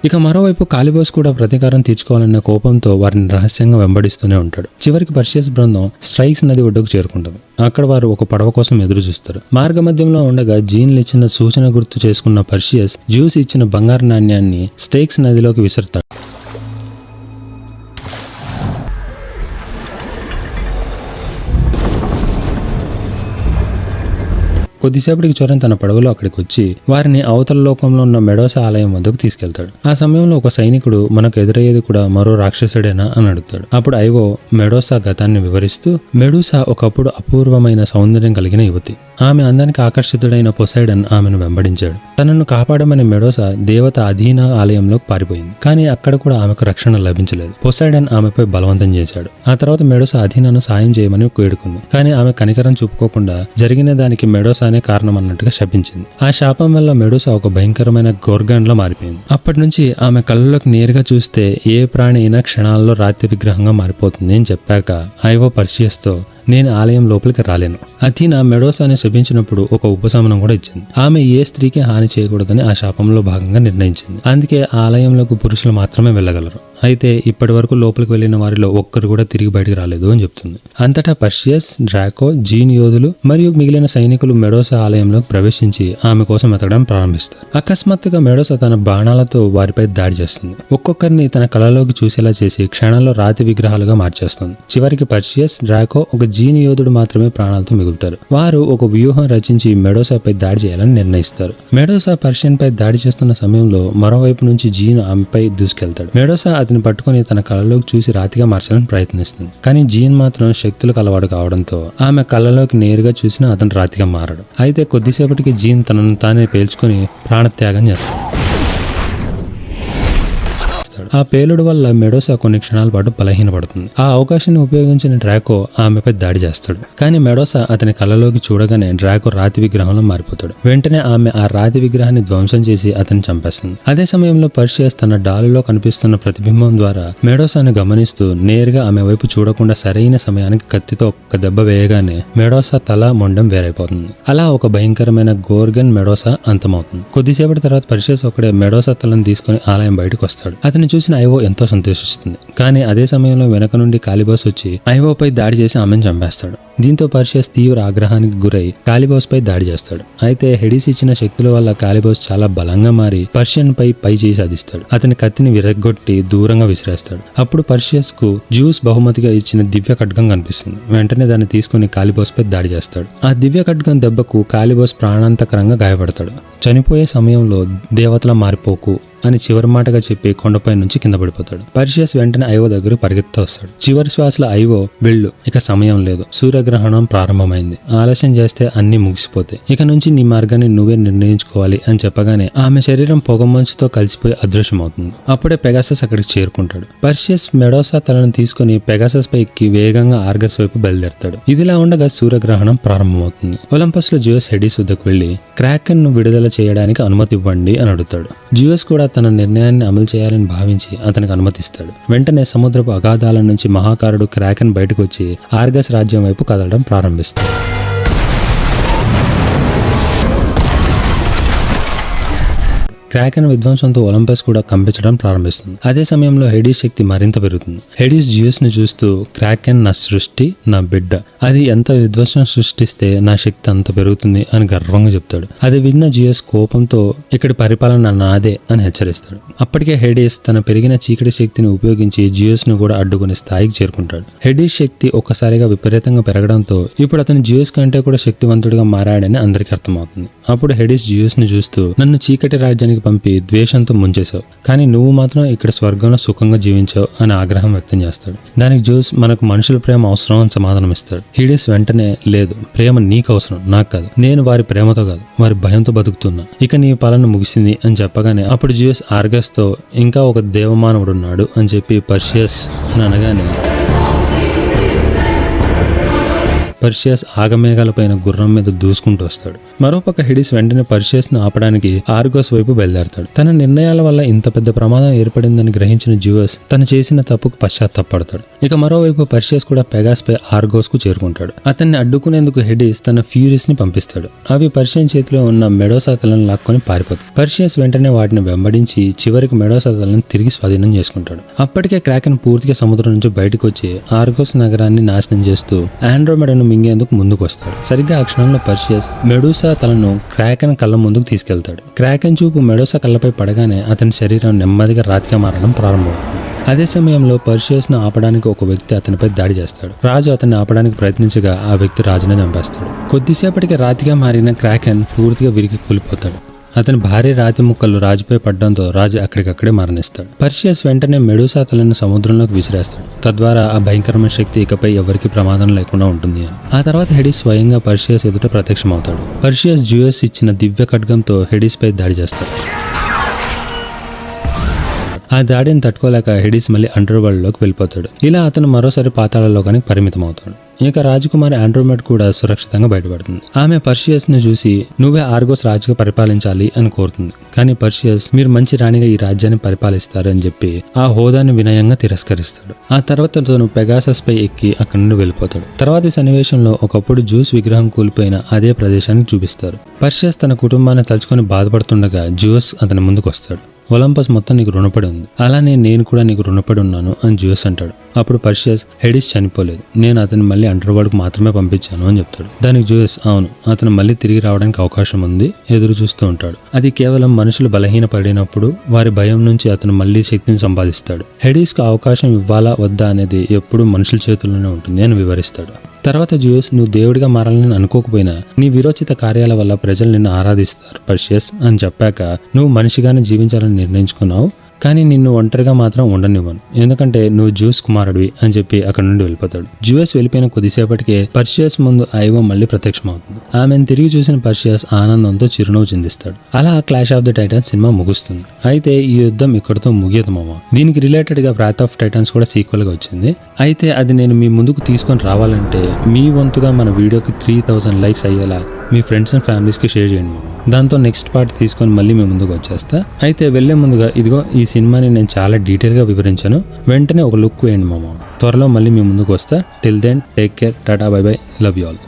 ఇక మరోవైపు కాలిబోస్ కూడా ప్రతీకారం తీర్చుకోవాలన్న కోపంతో వారిని రహస్యంగా వెంబడిస్తూనే ఉంటాడు. చివరికి పర్షియస్ బృందం స్ట్రైక్స్ నది ఒడ్డుకు చేరుకుంటుంది. అక్కడ వారు ఒక పడవ కోసం ఎదురు చూస్తారు. మార్గ మధ్యంలో ఉండగా జీన్లు ఇచ్చిన సూచన గుర్తు చేసుకున్న పర్షియస్ జ్యూస్ ఇచ్చిన బంగారు నాణ్యాన్ని స్టేక్స్ నదిలోకి విసురుతాడు. కొద్దిసేపటికి చోరన్ తన పడవలో అక్కడికి వచ్చి వారిని అవతల లోకంలో ఉన్న మెడోసా ఆలయం వద్దకు తీసుకెళ్తాడు. ఆ సమయంలో ఒక సైనికుడు మనకు ఎదురయ్యేది కూడా మరో రాక్షసుడేనా అని అడుగుతాడు. అప్పుడు ఐవో మెడోసా గతాన్ని వివరిస్తూ మెడూసా ఒకప్పుడు అపూర్వమైన సౌందర్యం కలిగిన యువతి, ఆమె అందానికి ఆకర్షితుడైన పొసైడన్ ఆమెను వెంబడించాడు. తనను కాపాడమని మెడోసా దేవత అధీనా ఆలయంలోకి పారిపోయింది, కానీ అక్కడ కూడా ఆమెకు రక్షణ లభించలేదు. పొసైడన్ ఆమెపై బలవంతం చేశాడు. ఆ తర్వాత మెడోసా అధీనాను సాయం చేయమని వేడుకుంది, కానీ ఆమె కనికరం చూపుకోకుండా జరిగిన దానికి మెడోసా కారణం అన్నట్టుగా శపించింది. ఆ శాపం వల్ల మెడూసా ఒక భయంకరమైన గోర్గాన్లా మారిపోయింది. అప్పటి నుంచి ఆమె కళ్ళలోకి నేరుగా చూస్తే ఏ ప్రాణి అయినా క్షణాల్లో రాతి విగ్రహంగా మారిపోతుంది అని చెప్పాక ఐవో పర్షియస్ తో నేను ఆలయం లోపలికి రాలేను. అథీనా మెడోసాని శపించినప్పుడు ఒక ఉపశమనం కూడా ఇచ్చింది. ఆమె ఏ స్త్రీకి హాని చేయకూడదని ఆ శాపంలో భాగంగా నిర్ణయించింది. అందుకే ఆలయంలోకి పురుషులు మాత్రమే వెళ్ళగలరు. అయితే ఇప్పటి వరకు లోపలికి వెళ్లిన వారిలో ఒక్కరు కూడా తిరిగి బయటికి రాలేదు అని చెప్తుంది. అంతటా పర్షియస్, డ్రాకో, జీన్ యోధులు మరియు మిగిలిన సైనికులు మెడోసా ఆలయంలోకి ప్రవేశించి ఆమె కోసం ఎతకడం ప్రారంభిస్తారు. అకస్మాత్తుగా మెడోసా తన బాణాలతో వారిపై దాడి చేస్తుంది. ఒక్కొక్కరిని తన కళలోకి చూసేలా చేసి క్షణాల్లో రాతి విగ్రహాలుగా మార్చేస్తుంది. చివరికి పర్షియస్, డ్రాకో, ఒక జీన్ యోధుడు మాత్రమే ప్రాణాలతో మిగులుతారు. వారు ఒక వ్యూహం రచించి మెడోసాపై దాడి చేయాలని నిర్ణయిస్తారు. మెడోసా పర్షియన్ పై దాడి చేస్తున్న సమయంలో మరోవైపు నుంచి జీన్ ఆమెపై దూసుకెళ్తాడు. మెడోసా అతని పట్టుకుని తన కళ్ళలోకి చూసి రాతిగా మార్చాలని ప్రయత్నిస్తుంది. కానీ జీన్ మాత్రం శక్తులకు అలవాటు కావడంతో ఆమె కళ్ళలోకి నేరుగా చూసినా అతను రాతిగా మారడు. అయితే కొద్దిసేపటికి జీన్ తనను తానే పేల్చుకుని ప్రాణత్యాగం చేస్తాడు. ఆ పేలుడు వల్ల మెడోసా కొన్ని క్షణాల పాటు బలహీనపడుతుంది. ఆ అవకాశాన్ని ఉపయోగించిన డ్రాకో ఆమెపై దాడి చేస్తాడు. కానీ మెడోసా అతని కళ్ళలోకి చూడగానే డ్రాకో రాతి విగ్రహంలో మారిపోతాడు. వెంటనే ఆమె ఆ రాతి విగ్రహాన్ని ధ్వంసం చేసి అతన్ని చంపేస్తుంది. అదే సమయంలో పర్షియస్ తన డాలులో కనిపిస్తున్న ప్రతిబింబం ద్వారా మెడోసాని గమనిస్తూ నేరుగా ఆమె వైపు చూడకుండా సరైన సమయానికి కత్తితో ఒక్క దెబ్బ వేయగానే మెడోసా తల మొండం వేరైపోతుంది. అలా ఒక భయంకరమైన గోర్గన్ మెడోసా అంతమవుతుంది. కొద్దిసేపటి తర్వాత పర్షియస్ ఒకడే మెడోసా తలను తీసుకుని ఆలయం బయటకు వస్తాడు. అతని చూసిన ఐవో ఎంతో సంతోషిస్తుంది. కానీ అదే సమయంలో వెనక నుండి కాలిబోస్ వచ్చి ఐవోపై దాడి చేసి ఆమెను చంపేస్తాడు. దీంతో పర్షియస్ తీవ్ర ఆగ్రహానికి గురై కాలిబోస్ పై దాడి చేస్తాడు. అయితే హెడీస్ ఇచ్చిన శక్తుల వల్ల కాలిబోస్ చాలా బలంగా మారి పర్షియన్ పై చేయి సాధిస్తాడు. అతని కత్తిని విరగ్గొట్టి దూరంగా విసిరేస్తాడు. అప్పుడు పర్షియస్ కు జ్యూస్ బహుమతిగా ఇచ్చిన దివ్య ఖడ్గం కనిపిస్తుంది. వెంటనే దాన్ని తీసుకుని కాలిబోస్ పై దాడి చేస్తాడు. ఆ దివ్య ఖడ్గం దెబ్బకు కాలిబోస్ ప్రాణాంతకరంగా గాయపడతాడు. చనిపోయే సమయంలో దేవతలా మారిపోకు అని చివరి మాటగా చెప్పి కొండపై నుంచి కింద పడిపోతాడు. పర్షియస్ వెంటనే ఐవో దగ్గర పరిగెత్తుతూ వస్తాడు. చివరి శ్వాసలో ఐవో వెళ్ళు, ఇక సమయం లేదు, సూర్యగ్రహణం ప్రారంభమైంది, ఆలస్యం చేస్తే అన్ని ముగిసిపోతాయి, ఇక నుంచి నీ మార్గాన్ని నువ్వే నిర్ణయించుకోవాలి అని చెప్పగానే ఆమె శరీరం పొగమంచుతో కలిసిపోయి అదృశ్యమవుతుంది. అప్పుడే పెగాసస్ అక్కడికి చేరుకుంటాడు. పర్షియస్ మెడోసా తలను తీసుకుని పెగాసస్ పై ఎక్కి వేగంగా ఆర్గస్ వైపు బయలుదేరతాడు. ఇదిలా ఉండగా సూర్యగ్రహణం ప్రారంభమవుతుంది. ఒలంపస్ లో జియోస్ హెడిస్ వద్దకు వెళ్లి క్రాకెన్ ను విడుదల చేయడానికి అనుమతి ఇవ్వండి అని అడుగుతాడు. జియోస్ కూడా తన నిర్ణయాన్ని అమలు చేయాలని భావించి అతనికి అనుమతిస్తాడు. వెంటనే సముద్రపు అగాధాల నుంచి మహాకారుడు క్రాకెన్ బయటకు వచ్చి ఆర్గస్ రాజ్యం వైపు కదలడం ప్రారంభిస్తాడు. క్రాకెన్ విధ్వంసంతో ఒలంపస్ కూడా కంపించడం ప్రారంభిస్తుంది. అదే సమయంలో హెడీస్ శక్తి మరింత పెరుగుతుంది. హెడీస్ జియోస్ ని చూస్తూ క్రాకెన్ నా సృష్టి, నా బిడ్డ, అది ఎంత విధ్వంసం సృష్టిస్తే నా శక్తి అంత పెరుగుతుంది అని గర్వంగా చెప్తాడు. అది విన్న జియోస్ కోపంతో ఇక్కడి పరిపాలన నాదే అని హెచ్చరిస్తాడు. అప్పటికే హెడీస్ తన పెరిగిన చీకటి శక్తిని ఉపయోగించి జియోస్ ను కూడా అడ్డుకునే స్థాయికి చేరుకుంటాడు. హెడీస్ శక్తి ఒక్కసారిగా విపరీతంగా పెరగడంతో ఇప్పుడు అతను జియోస్ కంటే కూడా శక్తివంతుడిగా మారాడని అందరికీ అర్థమవుతుంది. అప్పుడు హెడీస్ జియోస్ ని చూస్తూ నన్ను చీకటి రాజ్యానికి పంపి ద్వేషంతో ముంచేశావు, కానీ నువ్వు మాత్రం ఇక్కడ స్వర్గంలో సుఖంగా జీవించావు అని ఆగ్రహం వ్యక్తం చేస్తాడు. దానికి జియోస్ మనకు మనుషుల ప్రేమ అవసరం అని సమాధానం ఇస్తాడు. హెడీస్ వెంటనే లేదు, ప్రేమ నీకు అవసరం, నాకు కాదు, నేను వారి ప్రేమతో కాదు వారి భయంతో బతుకుతున్నా, ఇక నీ పాలన ముగిసింది అని చెప్పగానే అప్పుడు జియోస్ ఆర్గస్ తో ఇంకా ఒక దేవమానవుడు ఉన్నాడు అని చెప్పి పర్షియస్ అని అనగానే పర్షియస్ ఆగమేఘాలపైన గుర్రం మీద దూసుకుంటూ వస్తాడు. మరోపక్క హెడిస్ వెంటనే పర్షియస్ ను ఆపడానికి ఆర్గోస్ వైపు బయలుదేరతాడు. తన నిర్ణయాల వల్ల ఇంత పెద్ద ప్రమాదం ఏర్పడిందని గ్రహించిన జియోస్ తను చేసిన తప్పుకు పశ్చాత్తాపడతాడు. ఇక మరోవైపు పర్షియస్ కూడా పెగాస్ పై ఆర్గోస్ కు చేరుకుంటాడు. అతన్ని అడ్డుకునేందుకు హెడిస్ తన ఫ్యూరీస్ ని పంపిస్తాడు. అవి పర్షియన్ చేతిలో ఉన్న మెడోసా తలను లాక్కొని పారిపోతాయి. పర్షియస్ వెంటనే వాటిని వెంబడించి చివరికి మెడోసా తలను తిరిగి స్వాధీనం చేసుకుంటాడు. అప్పటికే క్రాకెన్ పూర్తిగా సముద్రం నుంచి బయటకు వచ్చి ఆర్గోస్ నగరాన్ని నాశనం చేస్తూ ఆండ్రోమెడాను మింగేందుకు ముందుకు వస్తాడు. సరిగ్గా ఆ క్షణంలో పర్షియస్ మెడూసా తలను క్రాకెన్ కళ్ళ ముందుకు తీసుకెళ్తాడు. క్రాకెన్ చూపు మెడూసా కళ్ళపై పడగానే అతని శరీరం నెమ్మదిగా రాతిగా మారడం ప్రారంభమవుతుంది. అదే సమయంలో పర్షియస్ ను ఆపడానికి ఒక వ్యక్తి అతనిపై దాడి చేస్తాడు. రాజు అతన్ని ఆపడానికి ప్రయత్నించగా ఆ వ్యక్తి రాజునే చంపేస్తాడు. కొద్దిసేపటికి రాతిగా మారిన క్రాకెన్ పూర్తిగా విరిగి కూలిపోతాడు. అతని భారీ రాతి ముక్కలు రాజుపై పడడంతో రాజు అక్కడికక్కడే మరణిస్తాడు. పర్షియస్ వెంటనే మెడూసా తలను సముద్రంలోకి విసిరేస్తాడు. తద్వారా ఆ భయంకరమైన శక్తి ఇకపై ఎవరికి ప్రమాదం లేకుండా ఉంటుంది అని. ఆ తర్వాత హెడిస్ స్వయంగా పర్షియస్ ఎదుట ప్రత్యక్షమవుతాడు. పర్షియస్ జియోస్ ఇచ్చిన దివ్య ఖడ్గంతో హెడిస్ పై దాడి చేస్తాడు. ఆ దాడిని తట్టుకోలేక హెడిస్ మళ్ళీ అండర్ వరల్డ్ లోకి వెళ్ళిపోతాడు. ఇలా అతను మరోసారి పాతాళలోకానికి పరిమితం అవుతాడు. ఇక రాజకుమారి ఆండ్రోమెడ్ కూడా సురక్షితంగా బయటపడుతుంది. ఆమె పర్షియస్ ను చూసి నువ్వే ఆర్గోస్ రాజుగా పరిపాలించాలి అని కోరుతుంది. కానీ పర్షియస్ మీరు మంచి రాణిగా ఈ రాజ్యాన్ని పరిపాలిస్తారు అని చెప్పి ఆ హోదాని వినయంగా తిరస్కరిస్తాడు. ఆ తర్వాత తను పెగాసస్ పై ఎక్కి అక్కడి నుండి వెళ్ళిపోతాడు. తర్వాతి సన్నివేశంలో ఒకప్పుడు జూస్ విగ్రహం కూలిపోయిన అదే ప్రదేశాన్ని చూపిస్తారు. పర్షియస్ తన కుటుంబాన్ని తలుచుకొని బాధపడుతుండగా జూస్ అతని ముందుకు వస్తాడు. ఒలంపస్ మొత్తం నీకు రుణపడి ఉంది, అలానే నేను కూడా నీకు రుణపడి ఉన్నాను అని జియోస్ అంటాడు. అప్పుడు పర్షియస్ హెడిస్ చనిపోలేదు, నేను అతన్ని మళ్ళీ అండర్ వరల్డ్ కు మాత్రమే పంపించాను అని చెప్తాడు. దానికి జియోస్ అవును, అతను మళ్ళీ తిరిగి రావడానికి అవకాశం ఉంది, ఎదురు చూస్తూ ఉంటాడు. అది కేవలం మనుషులు బలహీన పడినప్పుడు వారి భయం నుంచి అతను మళ్ళీ శక్తిని సంపాదిస్తాడు. హెడిస్ కు అవకాశం ఇవ్వాలా వద్దా అనేది ఎప్పుడూ మనుషుల చేతుల్లోనే ఉంటుంది అని వివరిస్తాడు. తర్వాత జియోస్ నువ్వు దేవుడిగా మారాలని అనుకోకపోయినా నీ విరోచిత కార్యాల వల్ల ప్రజలు నిన్ను ఆరాధిస్తారు పర్షియస్ అని చెప్పాక నువ్వు మనిషిగానే జీవించాలని నిర్ణయించుకున్నావు, కానీ నిన్ను ఒంటరిగా మాత్రం ఉండనివ్వను, ఎందుకంటే నువ్వు జ్యూస్ కుమారుడివి అని చెప్పి అక్కడ నుండి వెళ్ళిపోతాడు. జ్యూస్ వెళ్ళిపోయిన కొద్దిసేపటికే పర్షియస్ ముందు ఐవో మళ్ళీ ప్రత్యక్షమవుతుంది. ఆమెను తిరిగి చూసిన పర్షియస్ ఆనందంతో చిరునవ్వు చిందిస్తాడు. అలా clash of the Titans cinema ముగుస్తుంది. అయితే ఈ యుద్ధం ఇక్కడితో ముగియదు మామ. దీనికి రిలేటెడ్ గా వ్రాత్ ఆఫ్ టైటన్స్ కూడా సీక్వెల్ గా వచ్చింది. అయితే అది నేను మీ ముందుకు తీసుకొని రావాలంటే మీ వంతుగా మన వీడియోకి 3000 లైక్స్ అయ్యేలా మీ ఫ్రెండ్స్ అండ్ ఫ్యామిలీస్కి షేర్ చేయండి. దాంతో నెక్స్ట్ పార్ట్ తీసుకొని మళ్ళీ మీ ముందుకు వచ్చేస్తా. అయితే వెళ్లే ముందుగా ఇదిగో ఈ సినిమాని నేను చాలా డీటెయిల్గా వివరించాను, వెంటనే ఒక లుక్ వేయండి మామ. త్వరలో మళ్ళీ మీ ముందుకు వస్తా. Till then take care, tata, bye bye, love you all.